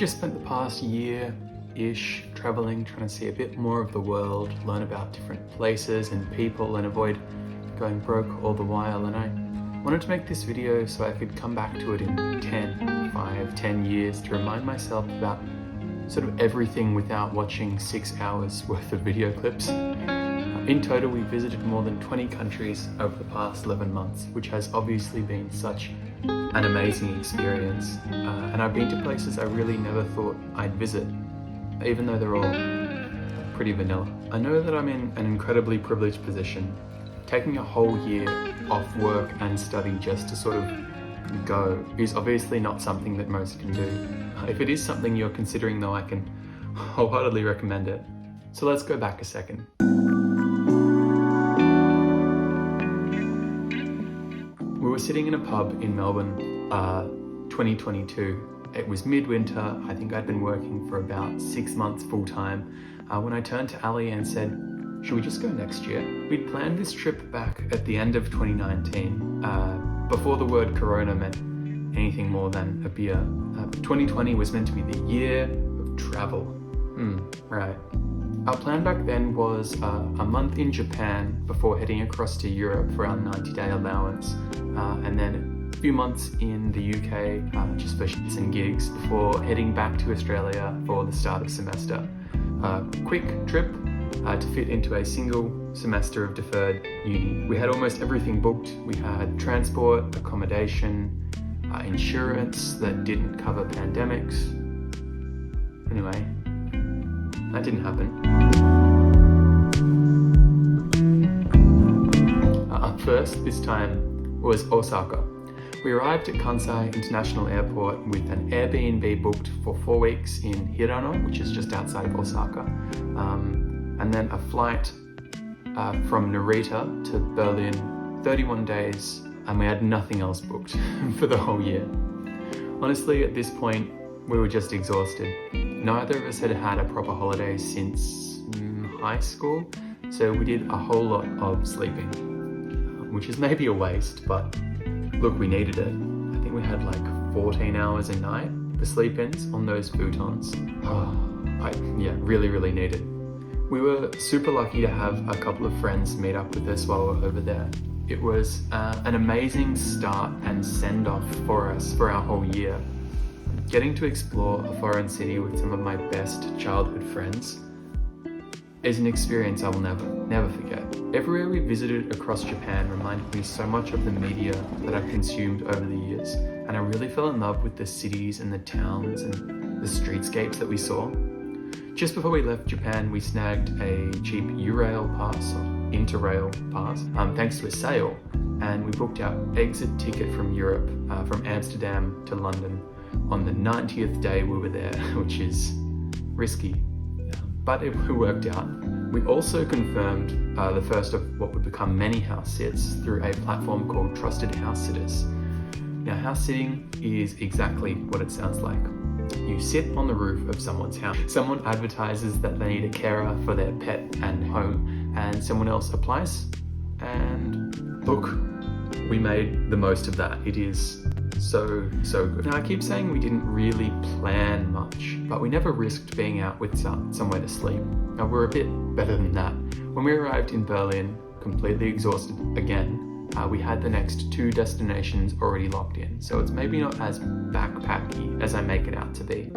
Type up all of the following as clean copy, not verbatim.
just spent the past year-ish traveling, trying to see a bit more of the world, learn about different places and people, and avoid going broke all the while. And I wanted to make this video so I could come back to it in 10 years to remind myself about sort of everything without watching 6 hours worth of video clips. In total, we visited more than 20 countries over the past 11 months, which has obviously been such an amazing experience. And I've been to places I really never thought I'd visit, even though they're all pretty vanilla. I know that I'm in an incredibly privileged position. Taking a whole year off work and study just to sort of go is obviously not something that most can do. If it is something you're considering though, I can wholeheartedly recommend it. So let's go back a second. We were sitting in a pub in Melbourne, 2022. It was midwinter. I think I'd been working for about 6 months full time when I turned to Ali and said, should we just go next year? We'd planned this trip back at the end of 2019, before the word Corona meant anything more than a beer. 2020 was meant to be the year of travel. Right. Our plan back then was a month in Japan before heading across to Europe for our 90-day allowance, and then a few months in the UK just for shits and gigs before heading back to Australia for the start of semester. Quick trip to fit into a single semester of deferred uni. We had almost everything booked. We had transport, accommodation, insurance that didn't cover pandemics. Anyway, that didn't happen. Up first this time was Osaka. We arrived at Kansai International Airport with an Airbnb booked for 4 weeks in Hirano, which is just outside of Osaka, and then a flight from Narita to Berlin, 31 days, and we had nothing else booked for the whole year. Honestly, at this point, we were just exhausted. Neither of us had had a proper holiday since high school, so we did a whole lot of sleeping, which is maybe a waste, but look, we needed it. I think we had like 14 hours a night for sleep-ins on those futons. Really needed. We were super lucky to have a couple of friends meet up with us while we were over there. It was an amazing start and send-off for us for our whole year. Getting to explore a foreign city with some of my best childhood friends is an experience I will never forget. Everywhere we visited across Japan reminded me so much of the media that I've consumed over the years, and I really fell in love with the cities and the towns and the streetscapes that we saw. Just before we left Japan, we snagged a cheap Eurail pass, or Interrail pass, thanks to a sale, and we booked our exit ticket from Europe, from Amsterdam to London, on the 90th day we were there, which is risky, but it worked out. We also confirmed the first of what would become many house sits through a platform called Trusted House Sitters. Now, house sitting is exactly what it sounds like. You sit on the roof of someone's house. Someone advertises that they need a carer for their pet and home, and someone else applies, and look, we made the most of that. It is so good. Now, I keep saying we didn't really plan much, but we never risked being out with somewhere to sleep. Now, we're a bit better than that. When we arrived in Berlin, completely exhausted again, we had the next 2 destinations already locked in, so it's maybe not as backpacky as I make it out to be.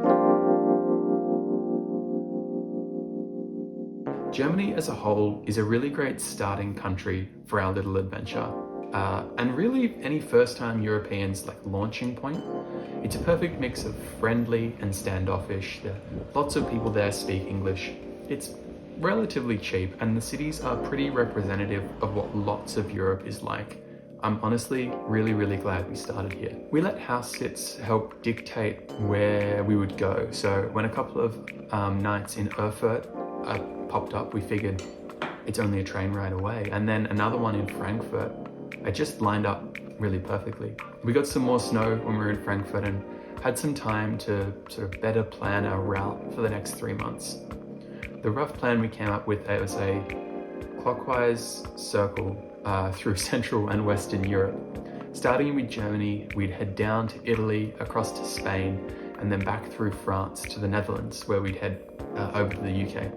Germany as a whole is a really great starting country for our little adventure. And really any first-time Europeans launching point. It's a perfect mix of friendly and standoffish. Lots of people there speak English. It's relatively cheap, and the cities are pretty representative of what lots of Europe is like. I'm honestly really glad we started here. We let house sits help dictate where we would go. So when a couple of nights in Erfurt popped up, we figured it's only a train ride away. And then another one in Frankfurt, it just lined up really perfectly. We got some more snow when we were in Frankfurt and had some time to sort of better plan our route for the next 3 months. The rough plan we came up with was a clockwise circle through Central and Western Europe. Starting with Germany, we'd head down to Italy, across to Spain, and then back through France to the Netherlands, where we'd head over to the UK.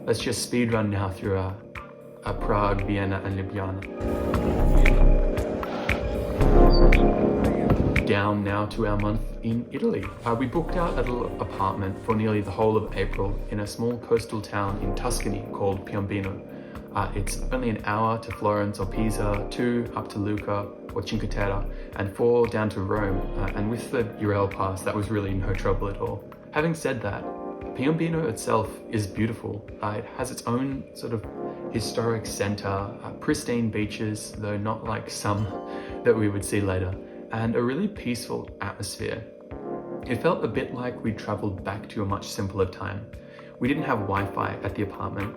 Let's just speed run now through Prague, Vienna, and Ljubljana. Down now to our month in Italy. We booked our little apartment for nearly the whole of April in a small coastal town in Tuscany called Piombino. It's only an hour to Florence or Pisa, 2 up to Lucca or Cinque Terre, and 4 down to Rome. And with the Eurail pass, that was really no trouble at all. Having said that, Piombino itself is beautiful. It has its own sort of historic center, pristine beaches, though not like some that we would see later, and a really peaceful atmosphere. It felt a bit like we traveled back to a much simpler time. We didn't have Wi-Fi at the apartment,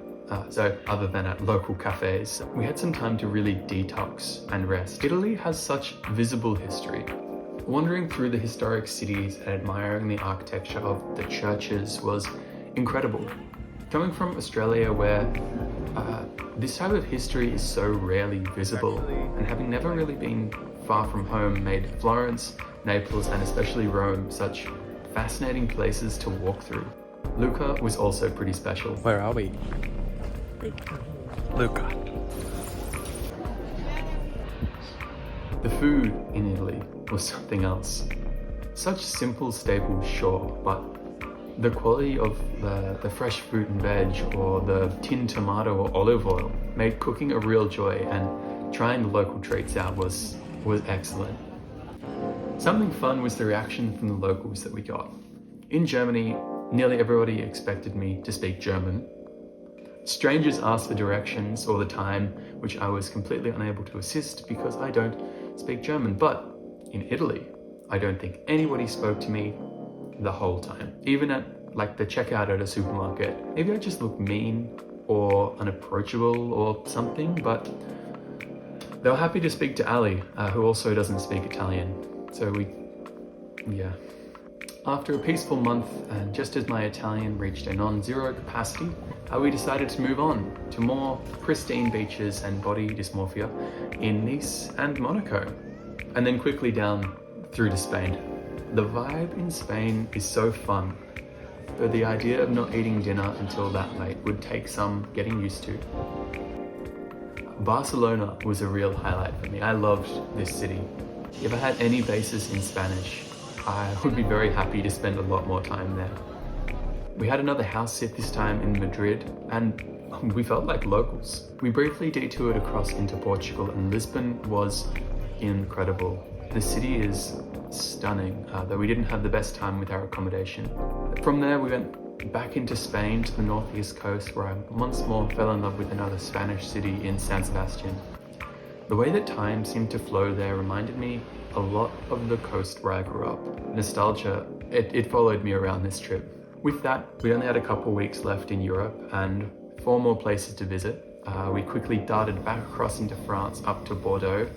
so other than at local cafes, we had some time to really detox and rest. Italy has such visible history. Wandering through the historic cities and admiring the architecture of the churches was incredible. Coming from Australia, where this type of history is so rarely visible, and having never really been far from home made Florence, Naples, and especially Rome such fascinating places to walk through. Lucca was also pretty special. Where are we? Lucca. The food in Italy was something else. Such simple staples, sure, but the quality of the fresh fruit and veg, or the tinned tomato or olive oil, made cooking a real joy, and trying the local treats out was excellent. Something fun was the reaction from the locals that we got. In Germany, nearly everybody expected me to speak German. Strangers asked for directions or the time, which I was completely unable to assist because I don't speak German. But in Italy, I don't think anybody spoke to me the whole time. Even at like the checkout at a supermarket. Maybe I just looked mean or unapproachable or something, but they were happy to speak to Ali, who also doesn't speak Italian. So yeah. After a peaceful month, and just as my Italian reached a non-zero capacity, we decided to move on to more pristine beaches and body dysmorphia in Nice and Monaco, and then quickly down through to Spain. The vibe in Spain is so fun, but the idea of not eating dinner until that late would take some getting used to. Barcelona was a real highlight for me. I loved this city. If I had any basis in Spanish, I would be very happy to spend a lot more time there. We had another house sit this time in Madrid, and we felt like locals. We briefly detoured across into Portugal, and Lisbon was incredible. The city is stunning, though we didn't have the best time with our accommodation. From there, we went back into Spain to the northeast coast, where I once more fell in love with another Spanish city in San Sebastian. The way that time seemed to flow there reminded me a lot of the coast where I grew up. Nostalgia, it followed me around this trip. With that, we only had a couple weeks left in Europe and 4 more places to visit. We quickly darted back across into France up to Bordeaux,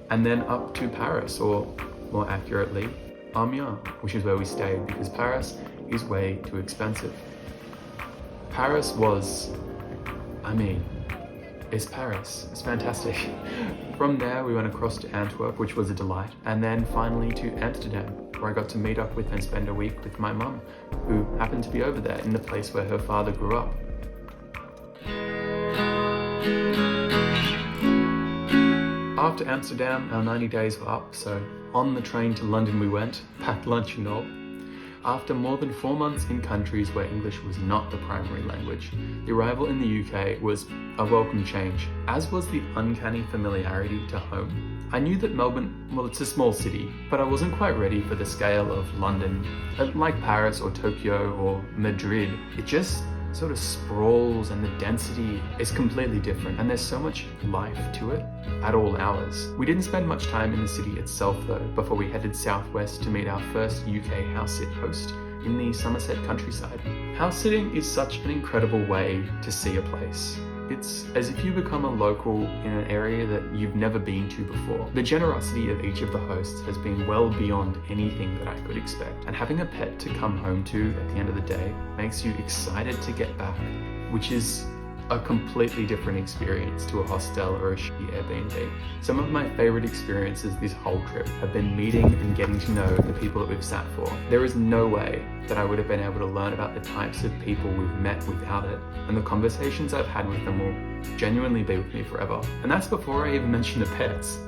and then up to Paris, or more accurately, Amiens, which is where we stayed, because Paris is way too expensive. Paris was, it's Paris. It's fantastic. From there, we went across to Antwerp, which was a delight, and then finally to Amsterdam, where I got to meet up with and spend a week with my mum, who happened to be over there in the place where her father grew up. After Amsterdam, our 90 days were up, so on the train to London we went, packed lunch and all. After more than 4 months in countries where English was not the primary language, the arrival in the UK was a welcome change, as was the uncanny familiarity to home. I knew that Melbourne, well, it's a small city, but I wasn't quite ready for the scale of London. Like Paris or Tokyo or Madrid, it just sort of sprawls, and the density is completely different, and there's so much life to it at all hours. We didn't spend much time in the city itself though, before we headed southwest to meet our first UK house sit host in the Somerset countryside. House sitting is such an incredible way to see a place. It's as if you become a local in an area that you've never been to before. The generosity of each of the hosts has been well beyond anything that I could expect. And having a pet to come home to at the end of the day makes you excited to get back, which is a completely different experience to a hostel or a shitty Airbnb. Some of my favorite experiences this whole trip have been meeting and getting to know the people that we've sat for. There is no way that I would have been able to learn about the types of people we've met without it, and the conversations I've had with them will genuinely be with me forever. And that's before I even mention the pets.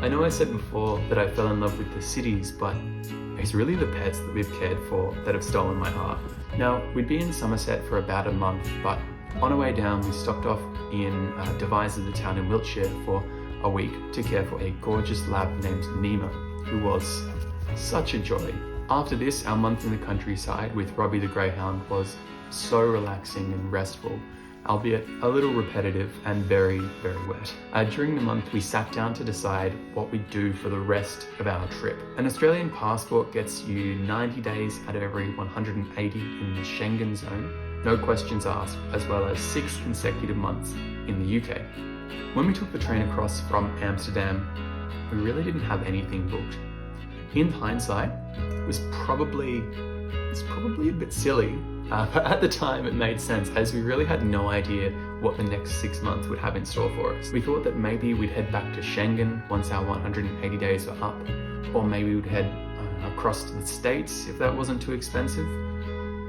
I know I said before that I fell in love with the cities, but it's really the pets that we've cared for that have stolen my heart. Now, we'd be in Somerset for about a month, but on our way down, we stopped off in Devizes, a town in Wiltshire, for a week to care for a gorgeous lab named Nima, who was such a joy. After this, our month in the countryside with Robbie the Greyhound was so relaxing and restful, albeit a little repetitive and very, very wet. During the month, we sat down to decide what we'd do for the rest of our trip. An Australian passport gets you 90 days out of every 180 in the Schengen zone, no questions asked, as well as 6 consecutive months in the UK. When we took the train across from Amsterdam, we really didn't have anything booked. In hindsight, it was probably a bit silly, but at the time it made sense, as we really had no idea what the next 6 months would have in store for us. We thought that maybe we'd head back to Schengen once our 180 days were up, or maybe we'd head across to the States if that wasn't too expensive.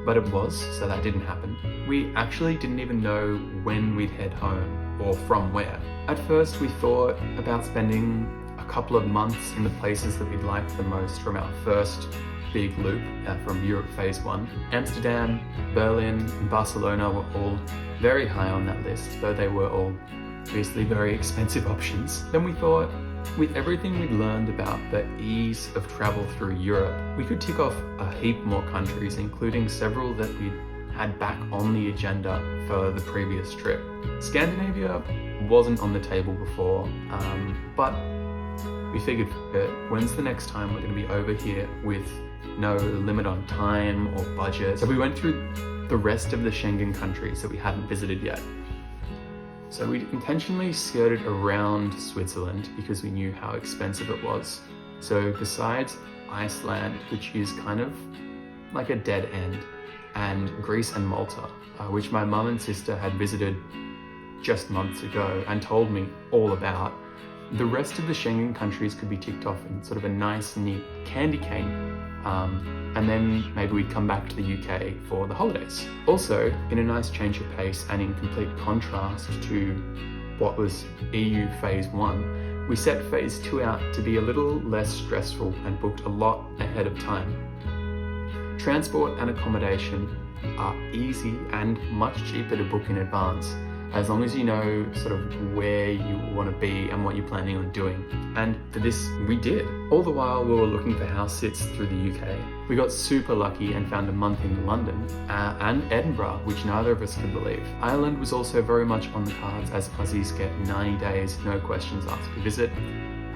But it was, so that didn't happen. We actually didn't even know when we'd head home, or from where. At first, we thought about spending a couple of months in the places that we'd liked the most from our first big loop from Europe Phase 1. Amsterdam, Berlin, and Barcelona were all very high on that list, though they were all obviously very expensive options. Then we thought, with everything we'd learned about the ease of travel through Europe, we could tick off a heap more countries, including several that we'd had back on the agenda for the previous trip. Scandinavia wasn't on the table before, but we figured, when's the next time we're going to be over here with no limit on time or budget? So we went through the rest of the Schengen countries that we hadn't visited yet. So we intentionally skirted around Switzerland because we knew how expensive it was. So besides Iceland, which is kind of like a dead end, and Greece and Malta, which my mum and sister had visited just months ago and told me all about, the rest of the Schengen countries could be ticked off in sort of a nice, neat candy cane. And then maybe we'd come back to the UK for the holidays. Also, in a nice change of pace and in complete contrast to what was EU Phase 1, we set Phase 2 out to be a little less stressful and booked a lot ahead of time. Transport and accommodation are easy and much cheaper to book in advance, as long as you know sort of where you want to be and what you're planning on doing. And for this, we did. All the while we were looking for house sits through the UK. We got super lucky and found a month in London and Edinburgh, which neither of us could believe. Ireland was also very much on the cards, as Aussies get 90 days, no questions asked to visit.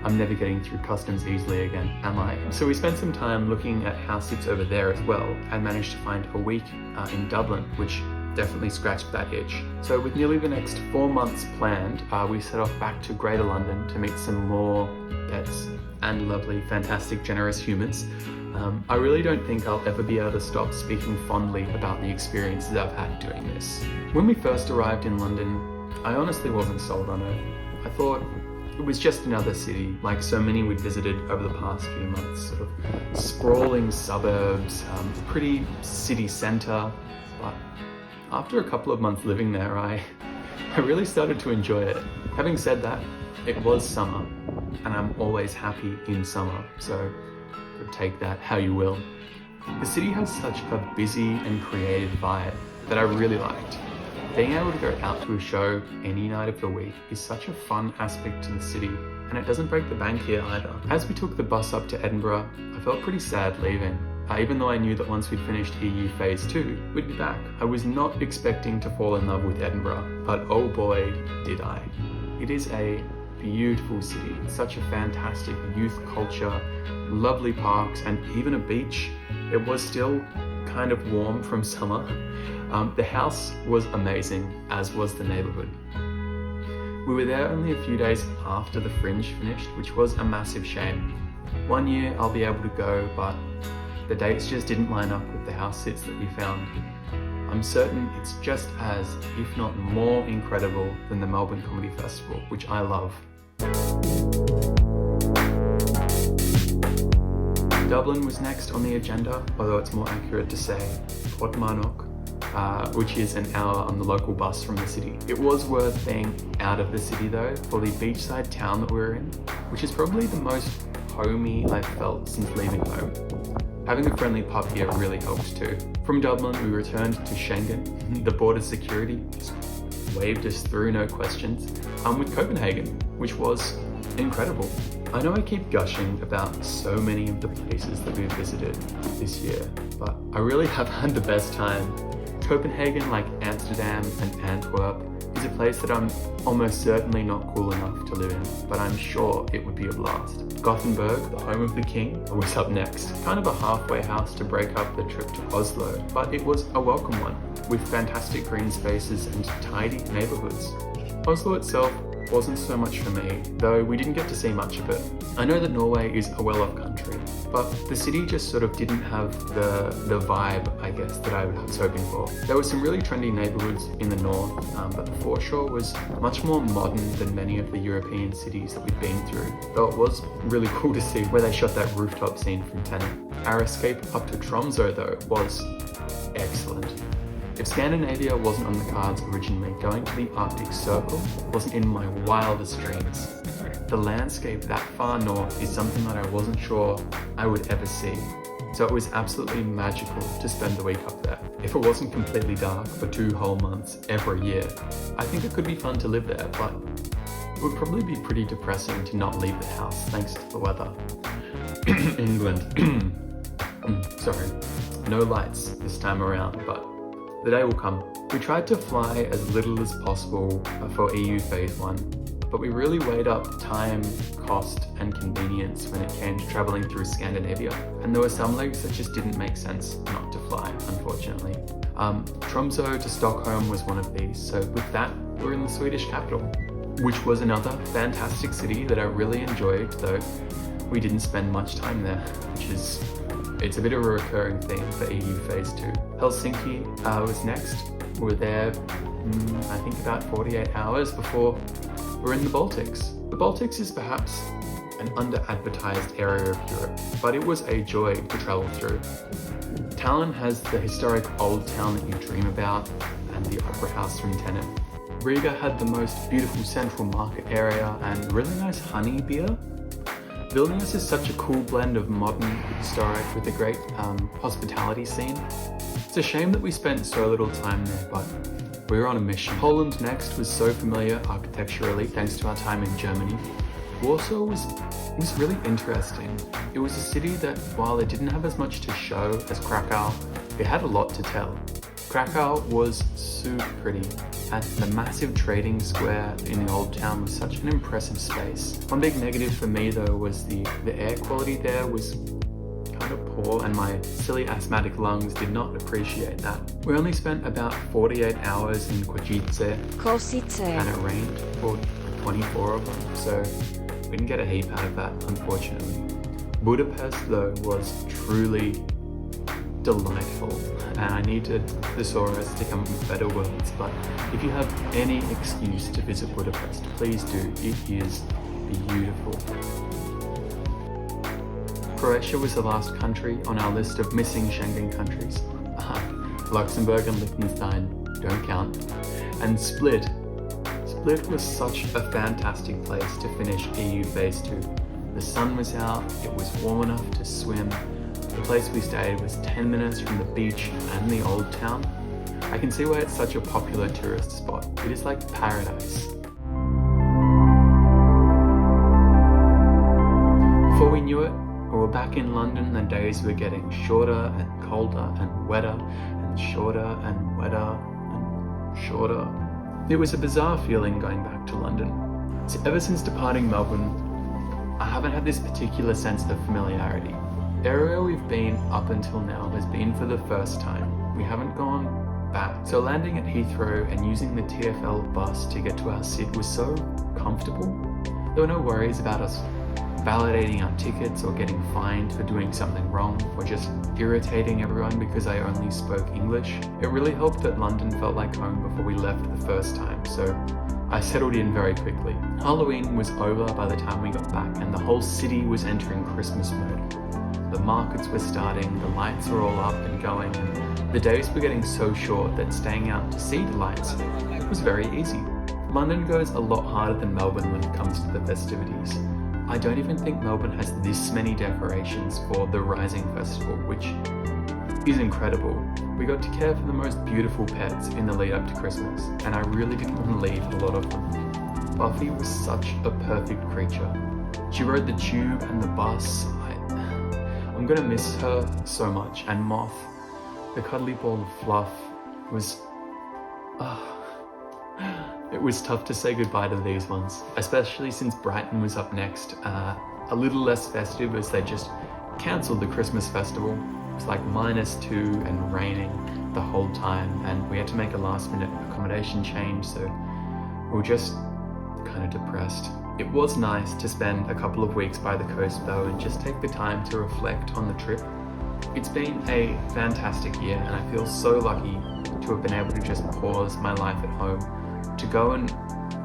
I'm never getting through customs easily again, am I? So we spent some time looking at house sits over there as well, and managed to find a week in Dublin, which definitely scratched that itch. So with nearly the next 4 months planned, we set off back to Greater London to meet some more pets and lovely, fantastic, generous humans. I really don't think I'll ever be able to stop speaking fondly about the experiences I've had doing this. When we first arrived in London, I honestly wasn't sold on it. I thought it was just another city, like so many we'd visited over the past few months, sort of sprawling suburbs, pretty city centre, but after a couple of months living there, I really started to enjoy it. Having said that, it was summer, and I'm always happy in summer, so take that how you will. The city has such a busy and creative vibe that I really liked. Being able to go out to a show any night of the week is such a fun aspect to the city, and it doesn't break the bank here either. As we took the bus up to Edinburgh, I felt pretty sad leaving. Even though I knew that once we'd finished EU Phase 2, we'd be back. I was not expecting to fall in love with Edinburgh, but oh boy, did I. It is a beautiful city, such a fantastic youth culture, lovely parks, and even a beach. It was still kind of warm from summer. The house was amazing, as was the neighbourhood. We were there only a few days after the Fringe finished, which was a massive shame. One year I'll be able to go, but the dates just didn't line up with the house sits that we found. I'm certain it's just as, if not more, incredible than the Melbourne Comedy Festival, which I love. Dublin was next on the agenda, although it's more accurate to say Portmarnock, which is an hour on the local bus from the city. It was worth being out of the city though, for the beachside town that we were in, which is probably the most homey I've felt since leaving home. Having a friendly pub here really helped too. From Dublin, we returned to Schengen. The border security just waved us through, no questions, with Copenhagen, which was incredible. I know I keep gushing about so many of the places that we've visited this year, but I really have had the best time. Copenhagen, like Amsterdam and Antwerp, is a place that I'm almost certainly not cool enough to live in, but I'm sure it would be a blast. Gothenburg, the home of the king, was up next. Kind of a halfway house to break up the trip to Oslo, but it was a welcome one, with fantastic green spaces and tidy neighbourhoods. Oslo itself wasn't so much for me, though we didn't get to see much of it. I know that Norway is a well-off country, but the city just sort of didn't have the vibe, I guess, that I was hoping for. There were some really trendy neighbourhoods in the north, but the foreshore was much more modern than many of the European cities that we've been through, though it was really cool to see where they shot that rooftop scene from Tenet. Our escape up to Tromsø, though, was excellent. If Scandinavia wasn't on the cards originally, going to the Arctic Circle wasn't in my wildest dreams. The landscape that far north is something that I wasn't sure I would ever see, so it was absolutely magical to spend the week up there. If it wasn't completely dark for 2 whole months every year, I think it could be fun to live there, but it would probably be pretty depressing to not leave the house thanks to the weather. England. Sorry, no lights this time around, but the day will come. We tried to fly as little as possible for EU Phase 1, but we really weighed up time, cost and convenience when it came to travelling through Scandinavia, and there were some legs that just didn't make sense not to fly, unfortunately. Tromsø to Stockholm was one of these, so with that, we're in the Swedish capital, which was another fantastic city that I really enjoyed, though we didn't spend much time there, it's a bit of a recurring theme for EU Phase 2. Helsinki was next. We were there, I think about 48 hours before we're in the Baltics. The Baltics is perhaps an under-advertised area of Europe, but it was a joy to travel through. Tallinn has the historic old town that you dream about and the opera house from Tenet. Riga had the most beautiful central market area and really nice honey beer. Vilnius is such a cool blend of modern and historic with a great hospitality scene. It's a shame that we spent so little time there, but we were on a mission. Poland next was so familiar architecturally thanks to our time in Germany. Warsaw was really interesting. It was a city that, while it didn't have as much to show as Krakow, it had a lot to tell. Krakow was super pretty, and the massive trading square in the old town was such an impressive space. One big negative for me though was the air quality there was kind of poor, and my silly asthmatic lungs did not appreciate that. We only spent about 48 hours in Košice, and it rained for 24 of them, so we didn't get a heap out of that, unfortunately. Budapest though was truly delightful, and I need the thesaurus to come up with better words, but if you have any excuse to visit Budapest, please do. It is beautiful. Croatia was the last country on our list of missing Schengen countries. Luxembourg and Liechtenstein don't count. And Split. Split was such a fantastic place to finish EU Phase 2. The sun was out, it was warm enough to swim. The place we stayed was 10 minutes from the beach and the old town. I can see why it's such a popular tourist spot. It is like paradise. Before we knew it, we were back in London. The days were getting shorter and colder and wetter and shorter and wetter and shorter. It was a bizarre feeling going back to London. So ever since departing Melbourne, I haven't had this particular sense of familiarity. Everywhere we've been up until now has been for the first time. We haven't gone back. So landing at Heathrow and using the TfL bus to get to our sit was so comfortable. There were no worries about us validating our tickets or getting fined for doing something wrong or just irritating everyone because I only spoke English. It really helped that London felt like home before we left the first time, so I settled in very quickly. Halloween was over by the time we got back and the whole city was entering Christmas mode. The markets were starting, the lights were all up and going, and the days were getting so short that staying out to see the lights was very easy. London goes a lot harder than Melbourne when it comes to the festivities. I don't even think Melbourne has this many decorations for the Rising Festival, which is incredible. We got to care for the most beautiful pets in the lead up to Christmas, and I really didn't want to leave a lot of them. Buffy was such a perfect creature. She rode the tube and the bus. I'm gonna miss her so much. And Moth, the cuddly ball of fluff, was... It was tough to say goodbye to these ones, especially since Brighton was up next. A little less festive as they just cancelled the Christmas festival. It was like -2 and raining the whole time, and we had to make a last minute accommodation change, so we were just kind of depressed. It was nice to spend a couple of weeks by the coast though and just take the time to reflect on the trip. It's been a fantastic year and I feel so lucky to have been able to just pause my life at home to go and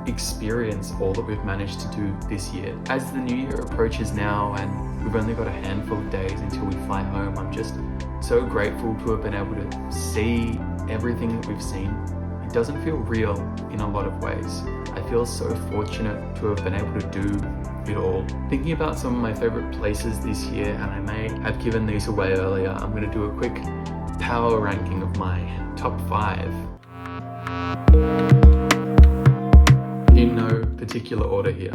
experience all that we've managed to do this year. As the new year approaches now and we've only got a handful of days until we fly home, I'm just so grateful to have been able to see everything that we've seen. It doesn't feel real in a lot of ways. I feel so fortunate to have been able to do it all. Thinking about some of my favorite places this year, and I may have given these away earlier, I'm going to do a quick power ranking of my top 5. In no particular order here.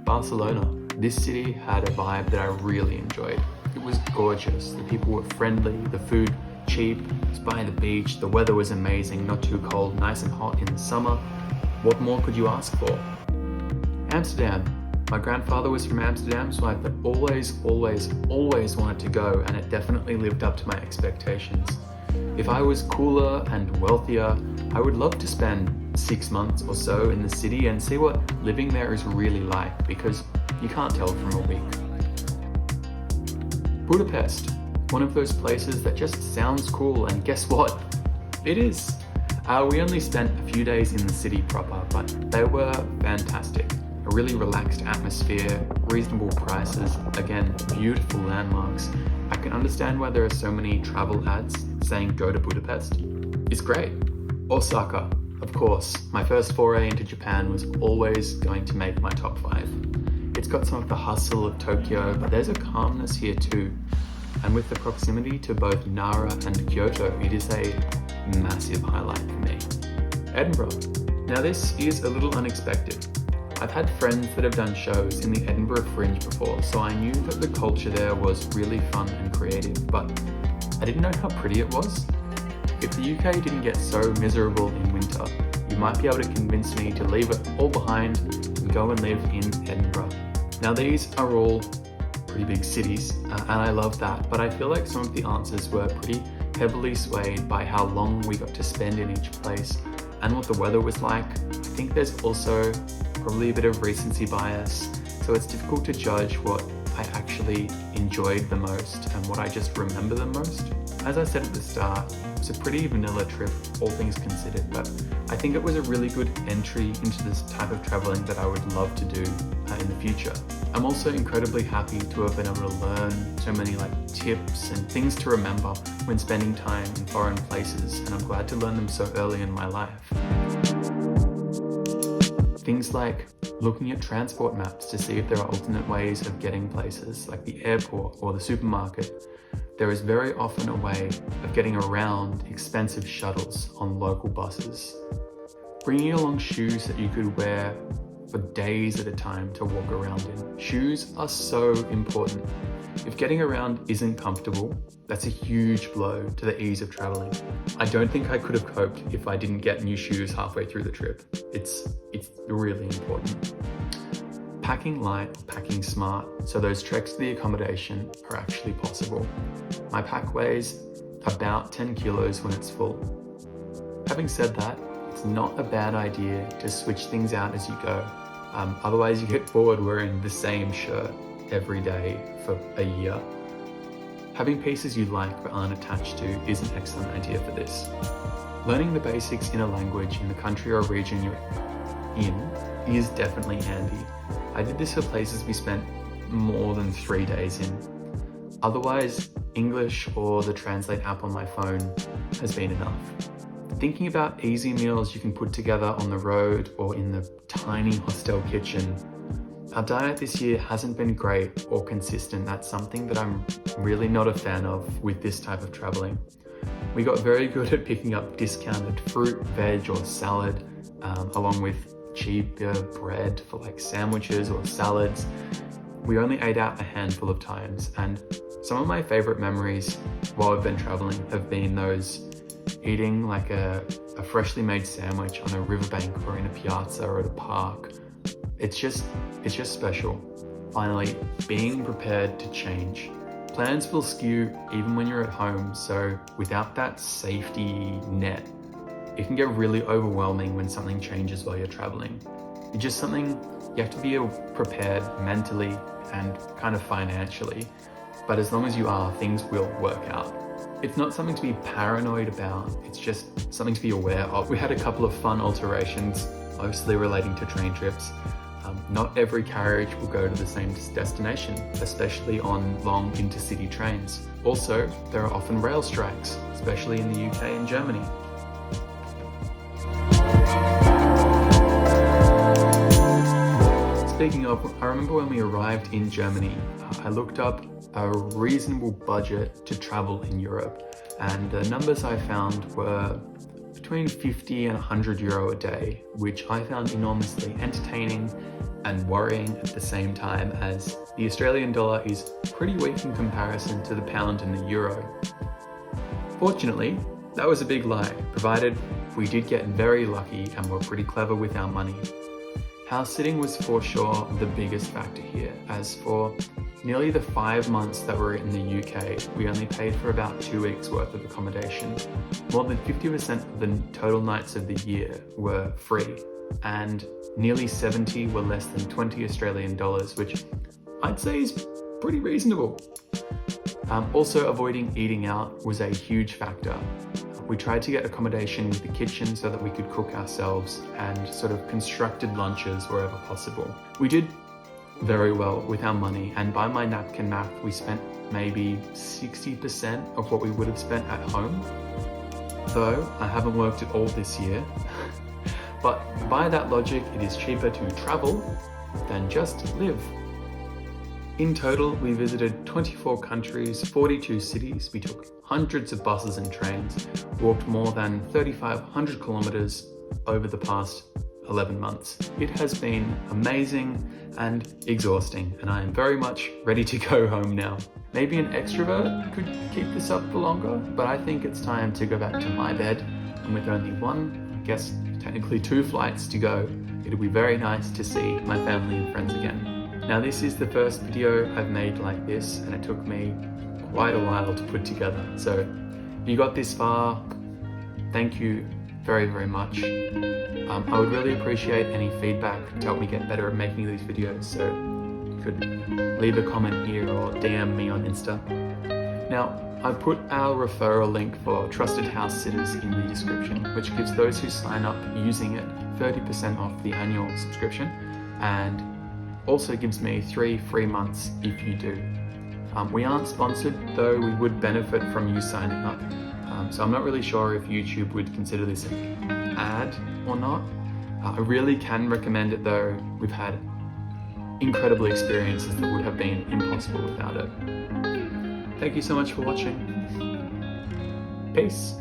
Barcelona. This city had a vibe that I really enjoyed. It was gorgeous. The people were friendly, the food cheap, it was by the beach, the weather was amazing, not too cold, nice and hot in the summer. What more could you ask for? Amsterdam. My grandfather was from Amsterdam, so I've always wanted to go, and it definitely lived up to my expectations. If I was cooler and wealthier, I would love to spend 6 months or so in the city and see what living there is really like, because you can't tell from a week. Budapest. One of those places that just sounds cool, and guess what? It is. We only spent a few days in the city proper, but they were fantastic. A really relaxed atmosphere, reasonable prices, again, beautiful landmarks. I can understand why there are so many travel ads saying go to Budapest. It's great. Osaka, of course. My first foray into Japan was always going to make my top 5. It's got some of the hustle of Tokyo, but there's a calmness here too. And with the proximity to both Nara and Kyoto, it is a massive highlight for me. Edinburgh. Now this is a little unexpected. I've had friends that have done shows in the Edinburgh Fringe before, so I knew that the culture there was really fun and creative, but I didn't know how pretty it was. If the UK didn't get so miserable in winter, you might be able to convince me to leave it all behind and go and live in Edinburgh. Now these are all pretty big cities, and I love that, but I feel like some of the answers were pretty heavily swayed by how long we got to spend in each place and what the weather was like. I think there's also probably a bit of recency bias, so it's difficult to judge what I actually enjoyed the most and what I just remember the most. As I said at the start, it was a pretty vanilla trip, all things considered, but I think it was a really good entry into this type of traveling that I would love to do in the future. I'm also incredibly happy to have been able to learn so many tips and things to remember when spending time in foreign places, and I'm glad to learn them so early in my life. Things like looking at transport maps to see if there are alternate ways of getting places, like the airport or the supermarket. There is very often a way of getting around expensive shuttles on local buses. Bringing along shoes that you could wear for days at a time to walk around in. Shoes are so important. If getting around isn't comfortable, that's a huge blow to the ease of traveling. I don't think I could have coped if I didn't get new shoes halfway through the trip. It's really important. Packing light, packing smart, so those treks to the accommodation are actually possible. My pack weighs about 10 kilos when it's full. Having said that, it's not a bad idea to switch things out as you go. Otherwise you get bored wearing the same shirt. every day for a year. Having pieces you like but aren't attached to is an excellent idea for this. Learning the basics in a language in the country or region you're in is definitely handy. I did this for places we spent more than 3 days in. Otherwise, English or the Translate app on my phone has been enough. Thinking about easy meals you can put together on the road or in the tiny hostel kitchen. Our diet this year hasn't been great or consistent. That's something that I'm really not a fan of with this type of traveling. We got very good at picking up discounted fruit, veg or salad, along with cheaper bread for like sandwiches or salads. We only ate out a handful of times, and some of my favorite memories while I've been traveling have been those eating like a freshly made sandwich on a riverbank or in a piazza or at a park. It's just special. Finally, being prepared to change. Plans will skew even when you're at home, so without that safety net, it can get really overwhelming when something changes while you're traveling. It's just something you have to be prepared mentally and kind of financially, but as long as you are, things will work out. It's not something to be paranoid about, it's just something to be aware of. We had a couple of fun alterations, mostly relating to train trips. Not every carriage will go to the same destination, especially on long intercity trains. Also, there are often rail strikes, especially in the UK and Germany. Speaking of, I remember when we arrived in Germany, I looked up a reasonable budget to travel in Europe, and the numbers I found were between 50 and 100 euro a day, which I found enormously entertaining and worrying at the same time, as the Australian dollar is pretty weak in comparison to the pound and the euro. Fortunately, that was a big lie, provided we did get very lucky and were pretty clever with our money. House sitting was for sure the biggest factor here, as for nearly the 5 months that we're in the UK, we only paid for about 2 weeks worth of accommodation. More than 50% of the total nights of the year were free, and nearly 70 were less than 20 Australian dollars, which I'd say is pretty reasonable. Also, avoiding eating out was a huge factor. We tried to get accommodation with the kitchen so that we could cook ourselves, and sort of constructed lunches wherever possible. We did very well with our money, and by my napkin math, we spent maybe 60% of what we would have spent at home. Though I haven't worked at all this year. But by that logic, it is cheaper to travel than just live. In total, we visited 24 countries, 42 cities. We took hundreds of buses and trains, walked more than 3,500 kilometers over the past 11 months. It has been amazing and exhausting, and I am very much ready to go home now. Maybe an extrovert could keep this up for longer, but I think it's time to go back to my bed, and with only one, I guess technically 2 flights to go, it'll be very nice to see my family and friends again. Now, this is the first video I've made like this, and it took me quite a while to put together. So if you got this far, thank you very, very much. I would really appreciate any feedback to help me get better at making these videos, so you could leave a comment here or DM me on Insta. Now, I've put our referral link for Trusted House Sitters in the description, which gives those who sign up using it 30% off the annual subscription, and also gives me 3 free months if you do. We aren't sponsored, though we would benefit from you signing up. So I'm not really sure if YouTube would consider this an ad or not. I really can recommend it though. We've had incredible experiences that would have been impossible without it. Thank you so much for watching. Peace.